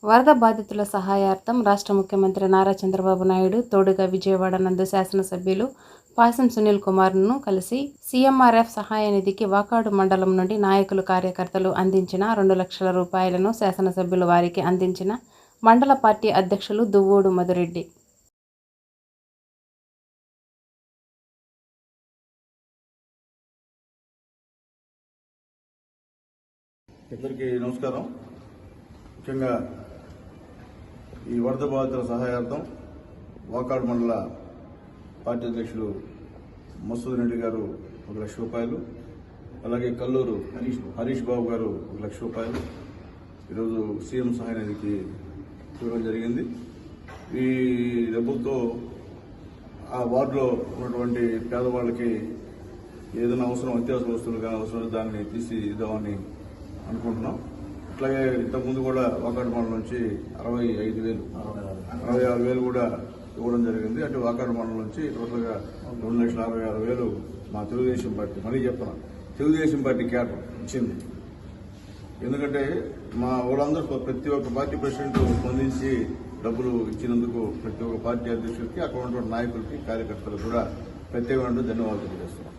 వరద బాధితుల సహాయార్థం రాష్ట్ర ముఖ్యమంత్రి నారా చంద్రబాబు నాయుడు తోడుగా విజయవాడ నందు శాసనసభ్యులు పాసం సునీల్ కుమార్ను కలిసి సీఎంఆర్ఎఫ్ సహాయ నిధికి వాకాడు మండలం నుండి నాయకులు కార్యకర్తలు అందించిన 2 లక్షల రూపాయలను శాసనసభ్యులు వారికి అందించిన మండల పార్టీ అధ్యక్షులు దువ్వూడు మధురెడ్డి. అందరికీ నమస్కారం. ముఖ్యంగా ఈ వరద బాధితుల సహాయార్థం వాకాడు మండల పార్టీ అధ్యక్షులు మసూద్ రెడ్డి గారు 1 లక్ష రూపాయలు, అలాగే కల్లూరు హరీష్ బాబు గారు 1 లక్ష రూపాయలు ఈరోజు సీఎం సహాయ నిధికి ఇవ్వడం జరిగింది. ఈ డబ్బులతో ఆ వార్డులో ఉన్నటువంటి పేదవాళ్ళకి ఏదైనా అవసరం, అత్యవసర వస్తువులు కానీ అవసరం దాన్ని తీసి ఇద్దామని అనుకుంటున్నాం. అట్లాగే ఇంతకుముందు కూడా వాకాడు మండలం నుంచి 66,000 కూడా ఇవ్వడం జరిగింది. అంటే వాకాడు మండలం నుంచి టోటల్గా 2,66,000 మా తెలుగుదేశం పార్టీ, మరీ చెప్తున్నాం, తెలుగుదేశం పార్టీ క్యాడర్ ఇచ్చింది. ఎందుకంటే మా వాళ్ళందరూ ప్రతి ఒక్క పార్టీ ప్రెసిడెంట్ స్పందించి డబ్బులు ఇచ్చినందుకు ప్రతి ఒక్క పార్టీ అధ్యక్షుడికి, అక్కడ ఉన్నటువంటి నాయకులకి, కార్యకర్తలకు కూడా ప్రత్యేకమైన ధన్యవాదాలు తెలియజేస్తున్నాం.